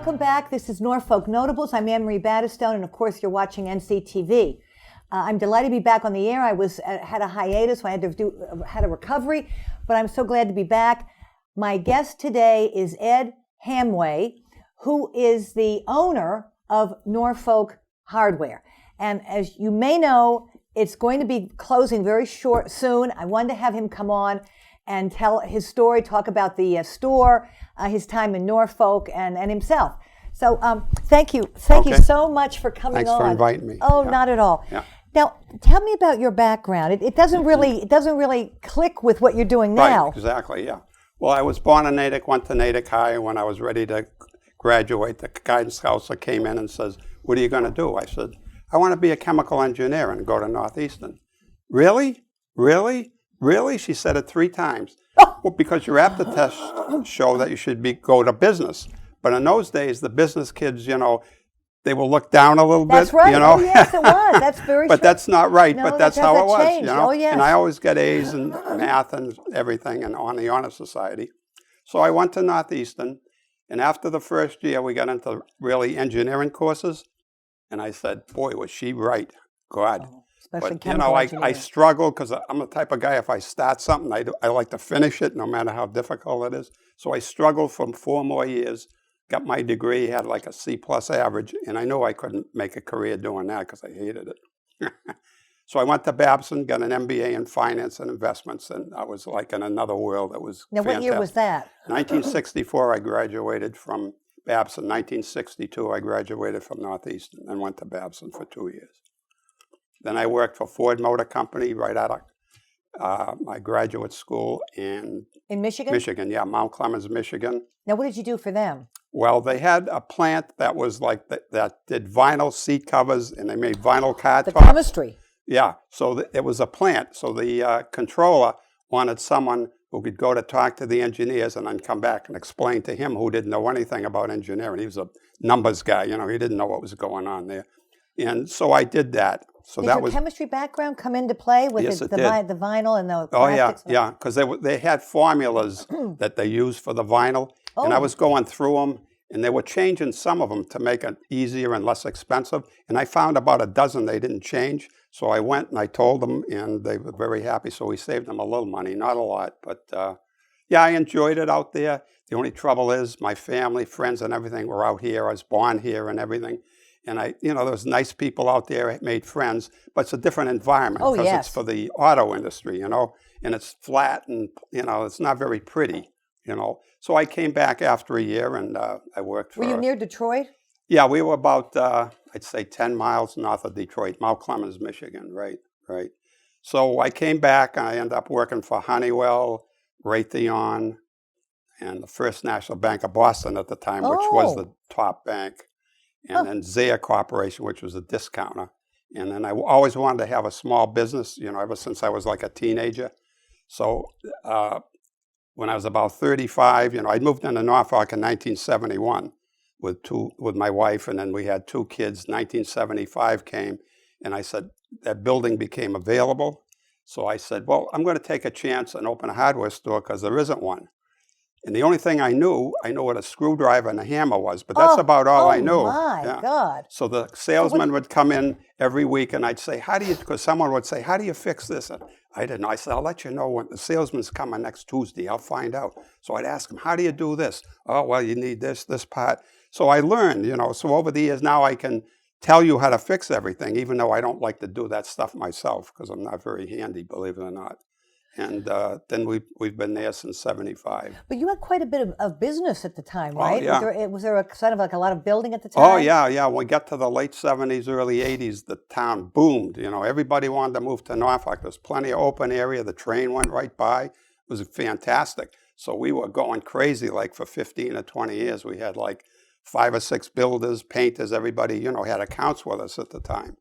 welcome back. This is Norfolk Notables. I'm Anne-Marie Battistone, and of course, you're watching NCTV. I'm delighted to be back on the air. I had a hiatus, so I had a recovery, but I'm so glad to be back. My guest today is Ed Hamwey, who is the owner of Norfolk Hardware. And as you may know, it's going to be closing very soon. I wanted to have him come on and tell his story, talk about the store, his time in Norfolk, and himself. So thank you. Thank you so much for coming on. Thanks for inviting me. Oh, not at all. Yeah. Now, tell me about your background. It doesn't really click with what you're doing now. Right, exactly, yeah. Well, I was born in Natick, went to Natick High. When I was ready to graduate, the guidance counselor came in and says, "What are you going to do?" I said, "I want to be a chemical engineer and go to Northeastern." "Really? Really? Really?" She said it 3 times. Well, because your aptitude tests show that you should go to business. But in those days, the business kids, they will look down a little bit. That's right. Oh, yes, it was. That's very But true. that's not right, No, but that's how it was, changed. Oh, yes. And I always get A's in math and everything and on the Honor Society. So I went to Northeastern, and after the first year, we got into really engineering courses, and I said, boy, was she right. God. Especially But, chemical engineering. I struggle because I'm the type of guy, if I start something, I like to finish it no matter how difficult it is. So I struggled for 4 more years, got my degree, had like a C+ average, and I knew I couldn't make a career doing that because I hated it. So I went to Babson, got an MBA in finance and investments, and I was like in another world. It was Now, fantastic. what year was that? 1964, I graduated from Babson. 1962, I graduated from Northeastern and went to Babson for 2 years. Then I worked for Ford Motor Company right out of my graduate school in Michigan? Michigan, yeah, Mount Clemens, Michigan. Now, what did you do for them? Well, they had a plant that was like that did vinyl seat covers, and they made vinyl car The tops. chemistry. Yeah, so it was a plant. So the controller wanted someone who could go to talk to the engineers and then come back and explain to him, who didn't know anything about engineering. He was a numbers guy, he didn't know what was going on there. And so I did that. So Did that your was chemistry background come into play with Yes, the it did. vinyl and the Oh, yeah, plastics? yeah, because they had formulas that they used for the vinyl, and I was going through them, and they were changing some of them to make it easier and less expensive, and I found about a dozen they didn't change, so I went and I told them, and they were very happy, so we saved them a little money, not a lot, but yeah, I enjoyed it out there. The only trouble is my family, friends, and everything were out here. I was born here and everything. And there was nice people out there, made friends, but it's a different environment because it's for the auto industry, and it's flat and, it's not very pretty, So I came back after a year and I worked for... Were you near Detroit? Yeah, we were about, I'd say 10 miles north of Detroit, Mount Clemens, Michigan, right. So I came back and I ended up working for Honeywell, Raytheon, and the First National Bank of Boston at the time, which was the top bank. And then Zaya Corporation, which was a discounter. And then I always wanted to have a small business, ever since I was like a teenager. So when I was about 35, I moved into Norfolk in 1971 with my wife, and then we had 2 kids. 1975 came, and I said, that building became available. So I said, well, I'm going to take a chance and open a hardware store because there isn't one. And the only thing I knew what a screwdriver and a hammer was, but that's about all I knew. Oh, my God. So the salesman would come in every week, and I'd say, because someone would say, how do you fix this? And I didn't know. I said, I'll let you know when the salesman's coming next Tuesday. I'll find out. So I'd ask him, how do you do this? Oh, well, you need this part. So I learned, So over the years now I can tell you how to fix everything, even though I don't like to do that stuff myself because I'm not very handy, believe it or not. And then we've been there since 75. But you had quite a bit of business at the time, right? Oh, yeah. Was there a kind of like a lot of building at the time? Oh, yeah. When we got to the late 70s, early 80s, the town boomed. Everybody wanted to move to Norfolk. There was plenty of open area. The train went right by. It was fantastic. So we were going crazy. Like for 15 or 20 years, we had like 5 or 6 builders, painters, everybody, had accounts with us at the time.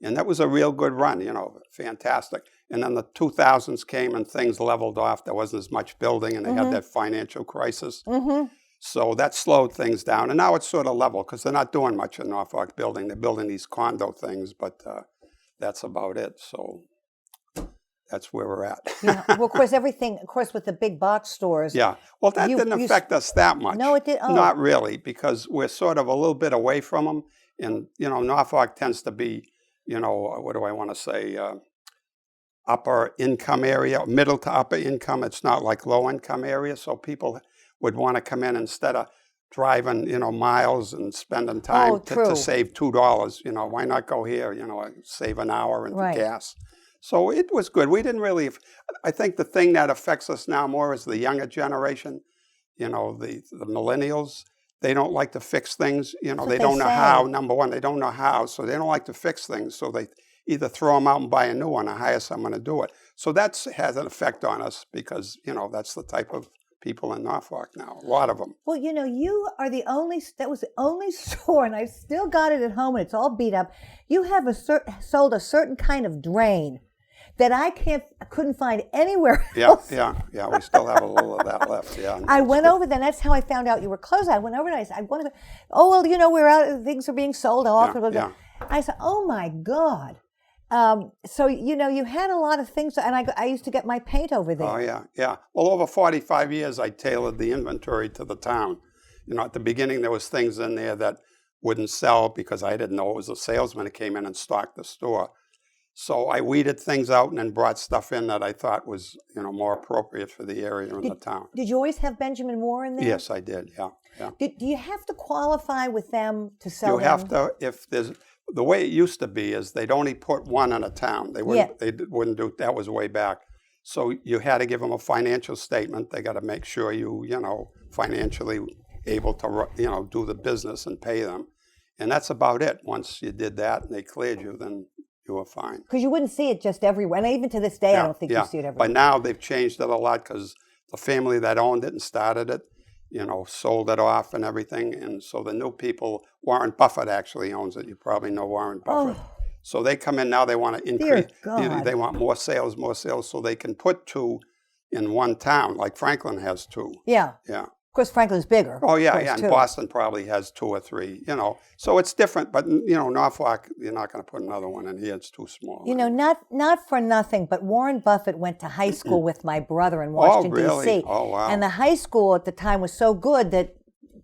And that was a real good run, fantastic. And then the 2000s came and things leveled off. There wasn't as much building, and they had that financial crisis. So that slowed things down. And now it's sort of level because they're not doing much in Norfolk building. They're building these condo things, but that's about it. So that's where we're at. Yeah. Well, of course, everything, of course, with the big box stores. Yeah. Well, that didn't affect us that much. No, it did. Oh. Not really, because we're sort of a little bit away from them. And, Norfolk tends to be, what do I want to say, upper income area, middle to upper income. It's not like low income area. So people would want to come in instead of driving, miles and spending time to save $2. Why not go here, save an hour in gas. So it was good. We didn't really, I think the thing that affects us now more is the younger generation, the millennials. They don't like to fix things. They don't know how. Number one, they don't know how. So they don't like to fix things. So they either throw them out and buy a new one or hire someone to do it. So that has an effect on us because, that's the type of people in Norfolk now, a lot of them. Well, you are that was the only store, and I've still got it at home, and it's all beat up. You have sold a certain kind of drain that I couldn't find anywhere else. Yeah. We still have a little of that left. Yeah. I went over there, and that's how I found out you were closed. I went over there, and I said, we're out, things are being sold. I said, oh my God. So, you had a lot of things, and I used to get my paint over there. Oh, yeah. Well, over 45 years, I tailored the inventory to the town. At the beginning, there was things in there that wouldn't sell because I didn't know it was a salesman that came in and stocked the store. So I weeded things out and then brought stuff in that I thought was, more appropriate for the area and the town. Did you always have Benjamin Moore in there? Yes, I did, yeah. Do you have to qualify with them to sell them? You have to, if there's... The way it used to be is they'd only put one in a town. They wouldn't do, that was way back. So you had to give them a financial statement. They got to make sure you, financially able to, do the business and pay them. And that's about it. Once you did that and they cleared you, then you were fine. Because you wouldn't see it just everywhere. And even to this day, I don't think you see it everywhere. But now they've changed it a lot because the family that owned it and started it, sold it off and everything. And so the new people, Warren Buffett actually owns it. You probably know Warren Buffett. Oh. So they come in now, they want to increase. They want more sales, so they can put two in one town, like Franklin has two. Yeah. Of course, Franklin's bigger. Oh, yeah. And Boston probably has 2 or 3, So it's different. But, Norfolk, you're not going to put another one in here. It's too small. Not for nothing, but Warren Buffett went to high school with my brother in Washington, D.C. Oh, wow. And the high school at the time was so good that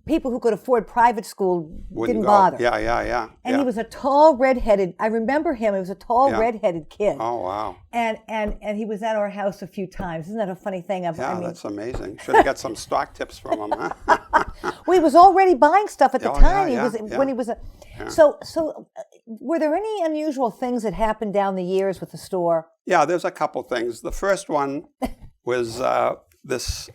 people who could afford private school didn't bother. Yeah. And he was a tall, redheaded, I remember him, he was a tall, redheaded kid. Oh, wow. And he was at our house a few times. Isn't that a funny thing? That's amazing. Should have got some stock tips from him, huh? Well, he was already buying stuff at the time. When he was So were there any unusual things that happened down the years with the store? Yeah, there's a couple things. The first one was this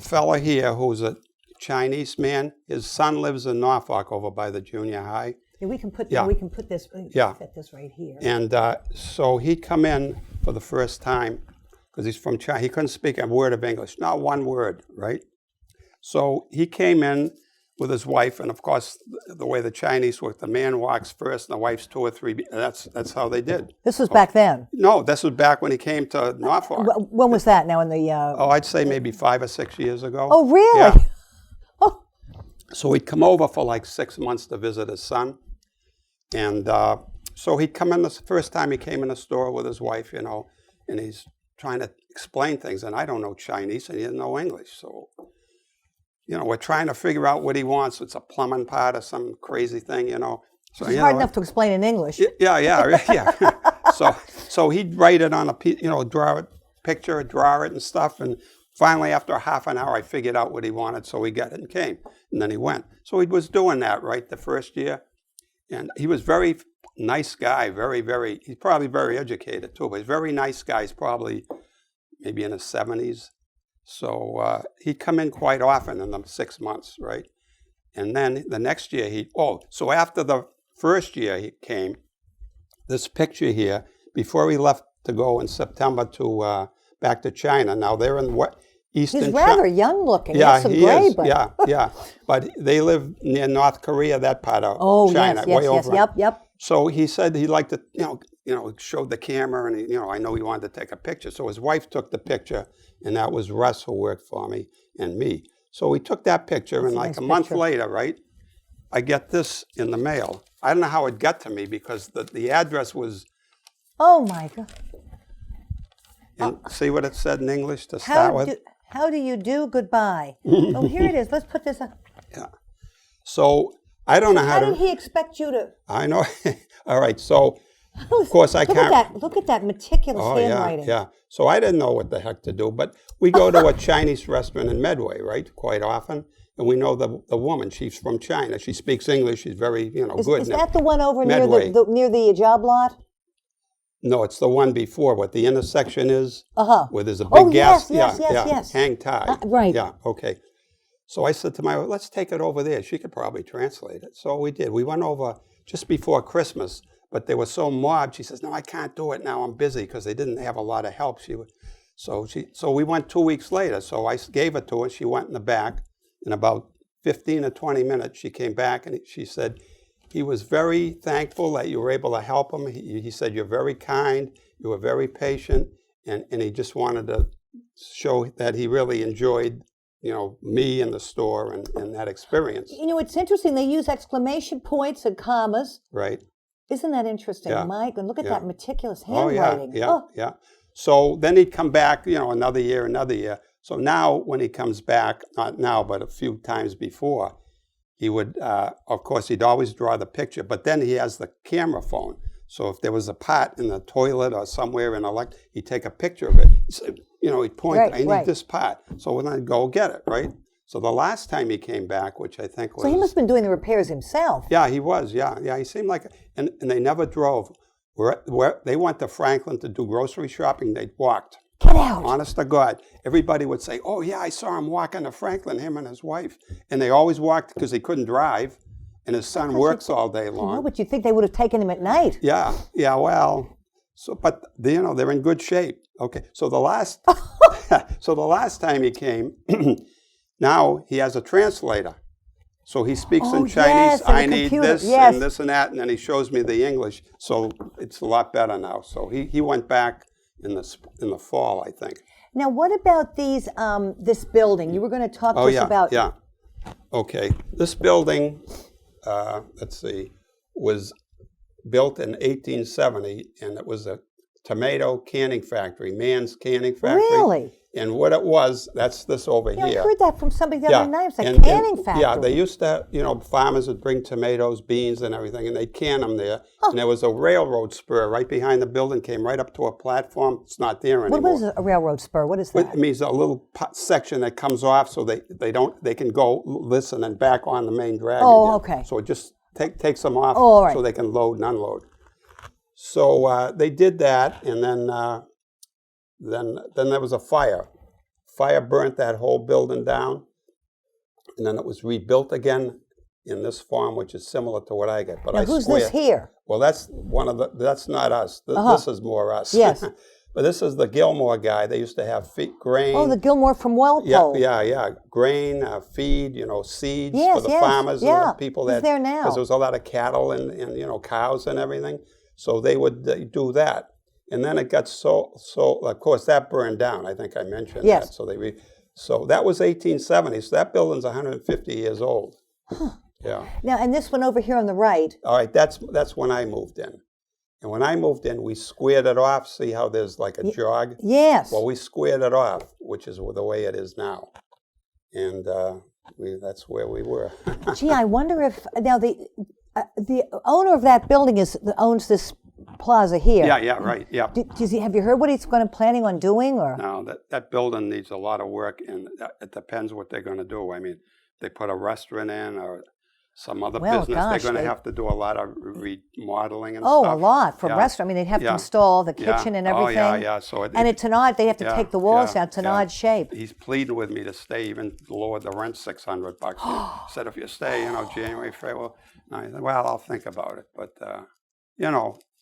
fella here who's a Chinese man. His son lives in Norfolk over by the junior high. Yeah, we can put this fit this right here. And so he'd come in for the first time because he's from China. He couldn't speak a word of English, not one word, right? So he came in with his wife, and of course, the way the Chinese work, the man walks first, and the wife's 2 or 3. That's how they did. This was back then. No, this was back when he came to Norfolk. When was that? Now in the I'd say maybe 5 or 6 years ago. Oh, really? Yeah. So he'd come over for like 6 months to visit his son. And so he'd come in the first time he came in the store with his wife, and he's trying to explain things. And I don't know Chinese, and he didn't know English. So, we're trying to figure out what he wants. It's a plumbing part or some crazy thing, So, it's hard enough to explain in English. Yeah. So he'd write it on a piece, draw it, picture, draw it and stuff. And finally, after half an hour, I figured out what he wanted, so he got it and came. And then he went. So he was doing that, right, the first year. And he was very nice guy, he's probably very educated too, but he's a very nice guy. He's probably maybe in his 70s. So he'd come in quite often in the 6 months, right? And then the next year so after the first year he came, this picture here, before he left to go in September to back to China. Now they're in Eastern China. He's rather young looking. Yeah, he is. But... Yeah. But they live near North Korea, that part of China. Yes. Yep. So he said he'd like to, showed the camera, and I know he wanted to take a picture. So his wife took the picture, and that was Russ, who worked for me, and me. So we took that picture, and like a month later, right, I get this in the mail. I don't know how it got to me because the address was... Oh, my God. And see what it said in English to start with? How do you do? Goodbye. Oh, here it is. Let's put this on. Yeah. So I don't know how did he expect you to? I know. All right. So of course I can't. Look at that meticulous handwriting. Yeah. So I didn't know what the heck to do, but we go to a Chinese restaurant in Medway, right? Quite often. And we know the woman. She's from China. She speaks English. She's very, good. Is that the one over near the job lot? No, it's the one before. What the intersection is, where there's a big gas. Yes. Hang Thai. Right. Yeah. Okay. So I said to my wife, let's take it over there. She could probably translate it. So we did. We went over just before Christmas, but they were so mobbed. She says, no, I can't do it now. I'm busy, because they didn't have a lot of help. So we went 2 weeks later. So I gave it to her. She went in the back. In about 15 or 20 minutes, she came back and she said, he was very thankful that you were able to help him. He said, you're very kind, you were very patient, and he just wanted to show that he really enjoyed, me in the store and that experience. It's interesting. They use exclamation points and commas. Right. Isn't that interesting, Mike? And look at that meticulous handwriting. Yeah. So then he'd come back, another year. So now when he comes back, not now, but a few times before, he would, of course, he'd always draw the picture, but then he has the camera phone. So if there was a pot in the toilet or somewhere he'd take a picture of it. He'd point, I need this pot. So then I'd go get it, right? So the last time he came back, which I think was... So he must have been doing the repairs himself. Yeah, he was, yeah. He seemed like... And they never drove. They went to Franklin to do grocery shopping, they walked. Get out. Honest to God. Everybody would say, oh, yeah, I saw him walking to Franklin, him and his wife. And they always walked because he couldn't drive. And his son works all day long. But you think they would have taken him at night? Yeah, well, but they're in good shape. Okay, so the last time he came, now he has a translator. So he speaks in Chinese, I need this and this and that, and then he shows me the English. So it's a lot better now. So he went back in the fall, I think. Now, what about this building? You were going to talk to us about... Yeah. Okay. This building, let's see, was built in 1870, and it was a tomato canning factory, Mann's Canning Factory. Really? And what it was, that's this over here. I heard that from somebody the other night. It's a canning factory. Yeah, they used to, farmers would bring tomatoes, beans, and everything, and they'd can them there. And there was a railroad spur right behind the building, came right up to a platform. It's not there anymore. What is a railroad spur? What is that? It means a little section that comes off so they can go listen and back on the main drag again. Okay. So it just takes them off so they can load and unload. So they did that, and then there was a fire. Fire burnt that whole building down, and then it was rebuilt again in this farm, which is similar to what I get. But now, who's this here? Well, that's that's not us. This is more us. Yes. But this is the Gilmore guy. They used to have grain. Oh, the Gilmore from Walpole. Yeah. Grain, feed, seeds for the farmers and the people that. He's there now. Because there was a lot of cattle and cows and everything. So they would do that. And then it got so of course, that burned down. I think I mentioned that. So that was 1870. So that building's 150 years old. Huh. Yeah. Now, and this one over here on the right. All right, that's when I moved in. And when I moved in, we squared it off. See how there's like a jog? Yes. Well, we squared it off, which is the way it is now. And that's where we were. Gee, I wonder if now the owner of that building owns this plaza here. Yeah, right, yeah. Have you heard what he's planning on doing? Or no, that building needs a lot of work, and it depends what they're going to do. I mean, they put a restaurant in or some other business. They're going to have to do a lot of remodeling and stuff. Oh, a lot for restaurant. I mean, they'd have to install the kitchen and everything. Oh, yeah. So it's an odd. They have to take the walls down. It's an odd shape. He's pleading with me to stay, even lowered the rent $600. He said, if you stay, January, February. Well, I'll think about it. But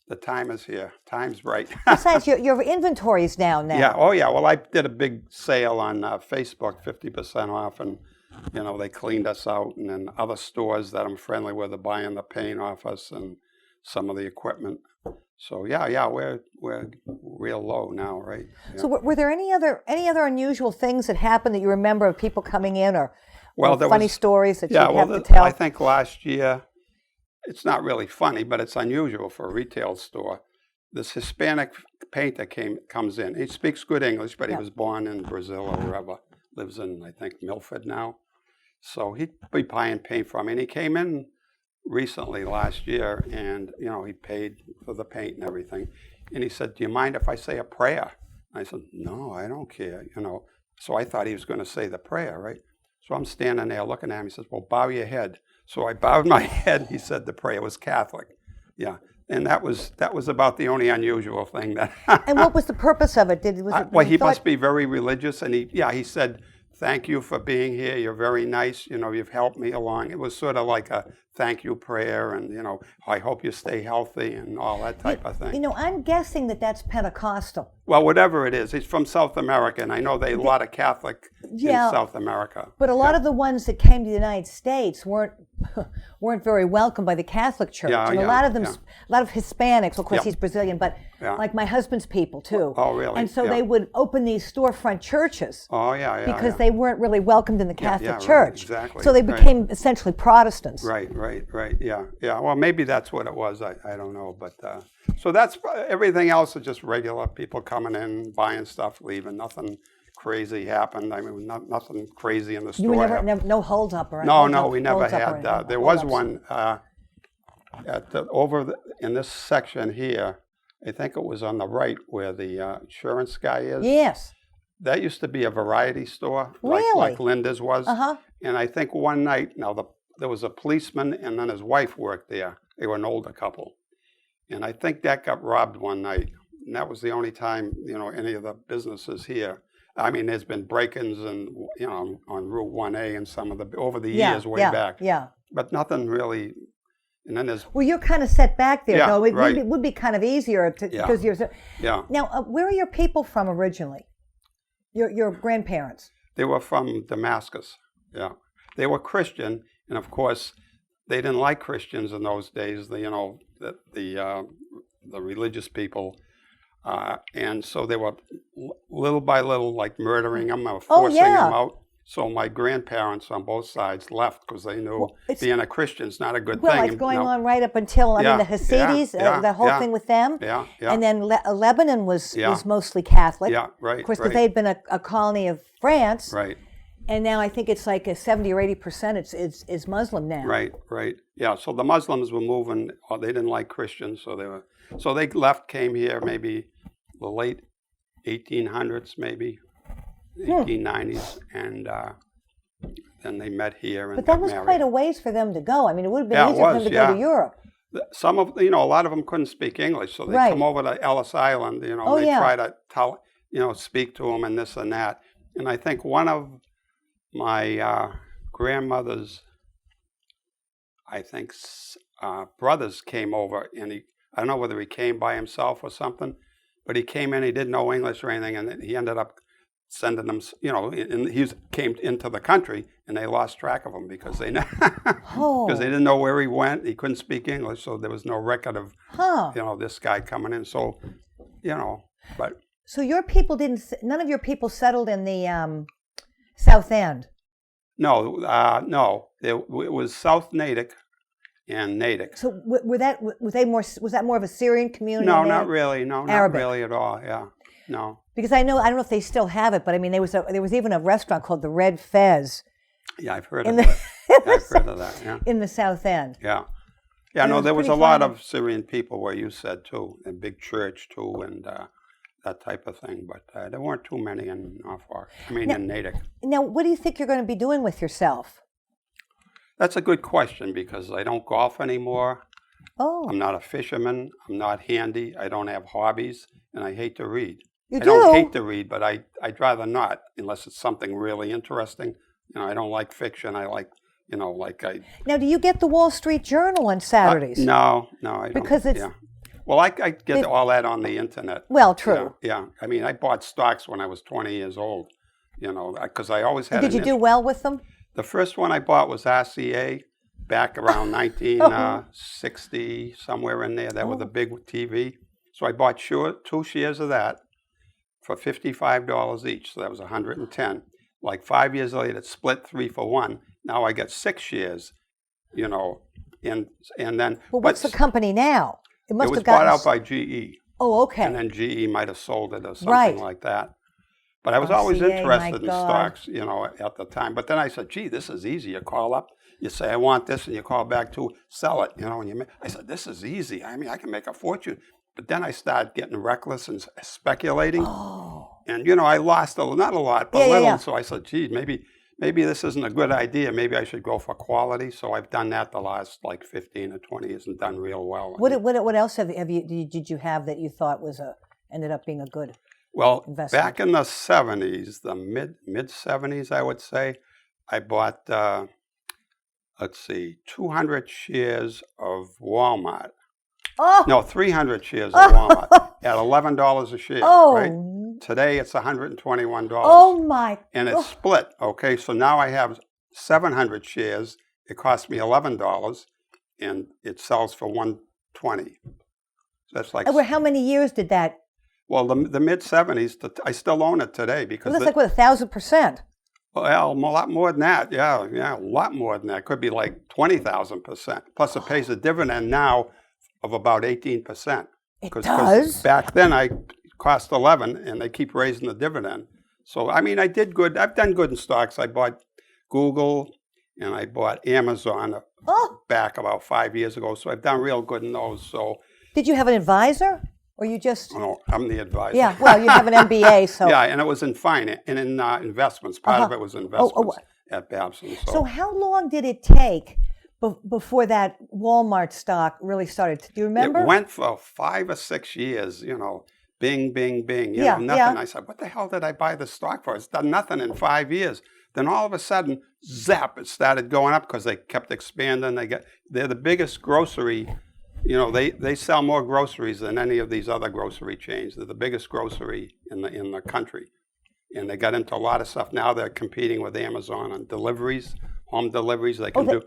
the time is here. Time's right. Besides, your inventory is down now. Yeah. Oh, yeah. Well, I did a big sale on Facebook, 50% off, and they cleaned us out. And then other stores that I'm friendly with are buying the paint off us and some of the equipment. So yeah, we're real low now, right? Yeah. So were there any other unusual things that happened that you remember of people coming in or funny stories that you have to tell? I think last year. It's not really funny, but it's unusual for a retail store. this Hispanic painter comes in. He speaks good English, but he Yeah. was born in Brazil or wherever. Lives in, I think, Milford now. So he'd be buying paint from me. And he came in recently last year, and he paid for the paint and everything. And he said, "Do you mind if I say a prayer?" I said, "No, I don't care." So I thought he was going to say the prayer, right? So I'm standing there looking at him. He says, "Well, bow your head." So I bowed my head. He said the prayer was Catholic. Yeah. And that was about the only unusual thing that. And what was the purpose of it? Well, he must be very religious, and he said, "Thank you for being here. You're very nice. You've helped me along." It was sort of like a thank you prayer, and I hope you stay healthy and all that type of thing. I'm guessing that's Pentecostal. Well, whatever it is, he's from South America, and I know a lot of Catholic in South America. But a lot of the ones that came to the United States weren't very welcomed by the Catholic Church. And a lot of them, a lot of Hispanics, of course he's Brazilian, but like my husband's people too. Oh, really? And so they would open these storefront churches. Oh, yeah. Because they weren't really welcomed in the Catholic Church. Right, exactly. So they became essentially Protestants. Right. Yeah. Well, maybe that's what it was. I don't know. But so that's everything else is just regular people coming in, buying stuff, leaving. Nothing crazy happened. I mean, nothing crazy in the store. You were never no hold up or anything? No, we never had. There was one in this section here. I think it was on the right where the insurance guy is. Yes. That used to be a variety store, really? like Linda's was. Uh-huh. And I think one night, there was a policeman and then his wife worked there. They were an older couple. And I think that got robbed one night. And that was the only time, any of the businesses here. I mean, there's been break-ins and, on Route 1A and some of over the years way back. Yeah. But nothing really. And then there's. Well, you're kind of set back there, though. It right. would be kind of easier because you're. Yeah. Now, where are your people from originally? Your grandparents? They were from Damascus. Yeah. They were Christian, and of course, they didn't like Christians in those days. The religious people, and so they were little by little like murdering them or forcing them out. So my grandparents on both sides left because they knew being a Christian is not a good thing. Well, it's going on right up until the Hasidi's, the whole thing with them. Yeah. And then Lebanon was mostly Catholic. Yeah, right. Of course, because they'd been a colony of France. Right. And now I think it's like 70 or 80% it's Muslim now. Right. Yeah. So the Muslims were moving. They didn't like Christians, so they left, came here maybe the late 1800s, maybe 1890s, and then they met here. And but that was married. quite a ways for them to go. I mean, it would have been easier for them to go to Europe. Some of a lot of them couldn't speak English, so they come over to Ellis Island. They try to tell, speak to them and this and that. And I think one of my grandmother's, brothers came over, and I don't know whether he came by himself or something, but he came in, he didn't know English or anything, and he ended up sending them, and he came into the country, and they lost track of him because they didn't know where he went. He couldn't speak English, so there was no record of, this guy coming in. So, but. So none of your people settled in the South End? No. It was South Natick and Natick. So was that more of a Syrian community? No, not really. No, Arabic. Not really at all. Yeah, no. Because I don't know if they still have it, but I mean, there was even a restaurant called the Red Fez. Yeah, I've heard of that. I've heard of that. Yeah. In the South End. Yeah. Yeah. No, there was a lot of Syrian people where you said too, a big church too, and that type of thing. But there weren't too many in Norfolk. in Natick. Now, what do you think you're going to be doing with yourself? That's a good question because I don't golf anymore. Oh. I'm not a fisherman. I'm not handy. I don't have hobbies, and I hate to read. I don't hate to read, but I'd rather not unless it's something really interesting. I don't like fiction. I like, Now, do you get the Wall Street Journal on Saturdays? No, I don't. Because it's... Yeah. Well, I get all that on the internet. Well, true. Yeah. I mean, I bought stocks when I was 20 years old, because I always had... Did you do well with them? The first one I bought was RCA back around 1960, somewhere in there. That was a big TV. So I bought 2 shares of that for $55 each. So that was $110. Like 5 years later, it split 3 for 1. Now I got 6 shares, and then... Well, what's the company now? It was bought out by GE. Oh, okay. And then GE might have sold it or something Right. like that. But I was always RCA, my interested in God. stocks, at the time. But then I said, gee, this is easy. You call up, you say, I want this, and you call back to sell it, and I said, this is easy. I mean, I can make a fortune. But then I started getting reckless and speculating. Oh. And, I lost not a lot, but Yeah, a little. yeah. So I said, gee, maybe this isn't a good idea. Maybe I should go for quality. So I've done that the last like 15 or 20 years and done real well. What else did you have that you thought ended up being a good Well, investment? back in the 70s, the mid 70s, I would say, I bought, 200 shares of Walmart. Oh. No, 300 shares of Walmart at $11 a share. Oh. Right? Today it's $121. Oh my. And it's split. Okay, so now I have 700 shares. It cost me $11, and it sells for $120. That's like. Over how many years did that? Well, the mid 70s. I still own it today because. Well, that's like 1,000%. Well, a lot more than that. Yeah, a lot more than that. Could be like 20,000%. Plus, it pays a dividend now of about 18%. It does? Back then, I cost 11, and they keep raising the dividend. So, I mean, I did good. I've done good in stocks. I bought Google, and I bought Amazon back about 5 years ago. So I've done real good in those. So. Did you have an advisor? Or you just... No, I'm the advisor. Yeah, well, you have an MBA, so... Yeah, and it was in finance and in investments. Part of it was investments at Battistone. So how long did it take before that Walmart stock really started? Do you remember? It went for 5 or 6 years, bing, bing, bing. Nothing. Yeah. I said, what the hell did I buy the stock for? It's done nothing in 5 years. Then all of a sudden, zap, it started going up because they kept expanding. They're the biggest grocery... they sell more groceries than any of these other grocery chains. They're the biggest grocery in the country. And they got into a lot of stuff. Now they're competing with Amazon on deliveries, home deliveries. They can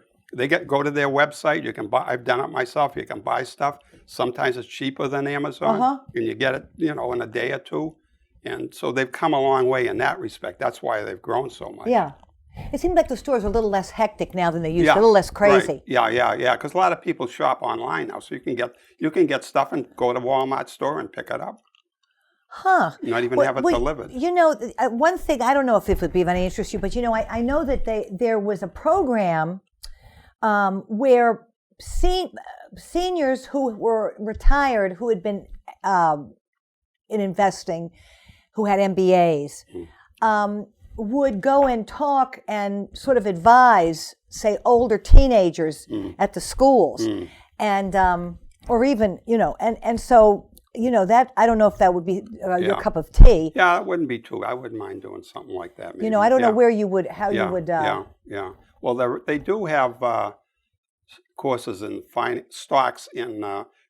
go to their website. You can buy, I've done it myself. You can buy stuff. Sometimes it's cheaper than Amazon. And you get it, in a day or two. And so they've come a long way in that respect. That's why they've grown so much. Yeah. It seems like the stores are a little less hectic now than they used to, a little less crazy. Right. Yeah. Because a lot of people shop online now, so you can get stuff and go to Walmart store and pick it up. Huh. Not even have it delivered. One thing, I don't know if it would be of any interest to you, but I know that there was a program where seniors who were retired, who had been in investing, who had MBAs, would go and talk and sort of advise, say, older teenagers at the schools, and or even and so that I don't know if that would be your cup of tea. Yeah, it wouldn't be too. I wouldn't mind doing something like that. Maybe. I don't know where you would, you would. Yeah. Well, they do have courses in stocks in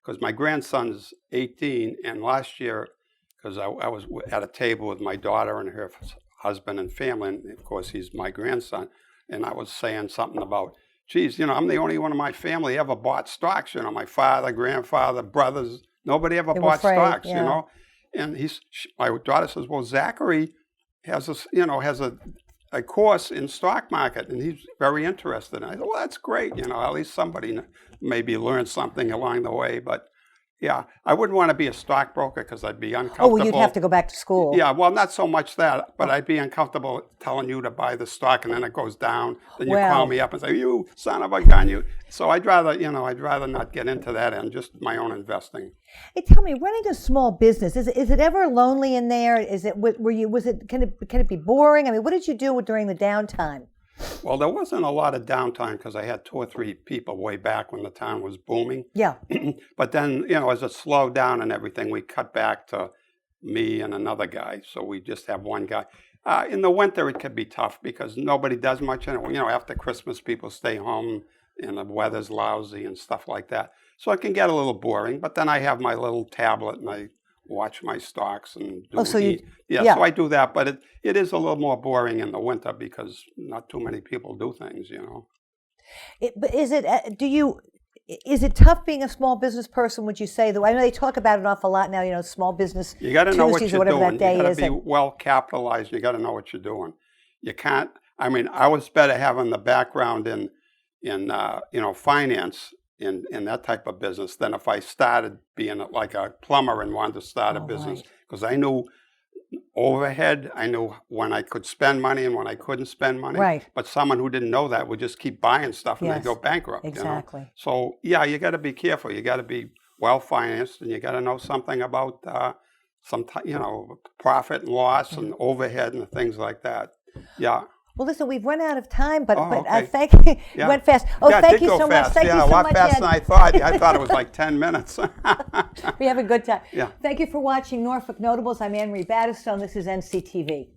because my grandson's 18, and last year, because I was at a table with my daughter and her husband and family, and of course he's my grandson, and I was saying something about, geez, I'm the only one in my family ever bought stocks. My father, grandfather, brothers, nobody ever bought stocks. And my daughter says, well, Zachary has a course in stock market, and he's very interested. And I said, well, that's great. At least somebody maybe learned something along the way, but. Yeah, I wouldn't want to be a stockbroker because I'd be uncomfortable. Oh, well, you'd have to go back to school. Yeah, well, not so much that, but I'd be uncomfortable telling you to buy the stock and then it goes down. Then you call me up and say, "You son of a gun, you." So I'd rather not get into that end, just my own investing. Hey, tell me, running a small business, is it ever lonely in there? Can it be boring? I mean, what did you do during the downtime? Well, there wasn't a lot of downtime because I had 2 or 3 people way back when the town was booming. Yeah. But then, as it slowed down and everything, we cut back to me and another guy. So we just have one guy. In the winter, it could be tough because nobody does much. After Christmas, people stay home and the weather's lousy and stuff like that. So it can get a little boring. But then I have my little tablet and I watch my stocks and so I do that, but it is a little more boring in the winter because not too many people do things, But is it tough being a small business person, would you say? Though I know they talk about it an awful lot now, small business you got to know what Tuesdays you're or whatever doing. that day you got is. to be well capitalized. You got to know what you're doing. You can't. I mean, I was better having the background in finance in that type of business than if I started being like a plumber and wanted to start a business, right. because I knew overhead. I knew when I could spend money and when I couldn't spend money. Right. But someone who didn't know that would just keep buying stuff and Yes, they go bankrupt. exactly. You know? So yeah, you got to be careful. You got to be well financed, and you got to know something about profit and loss and overhead and things like that. Yeah. Well, listen, we've run out of time, but okay. thank you. Yeah. Went fast. Oh, Yeah, it thank did you go so fast. much. Thank yeah, you so a lot much, faster Ed. than I thought. I thought it was like 10 minutes. We have a good time. Yeah. Thank you for watching Norfolk Notables. I'm Anne-Marie Battistone. This is NCTV.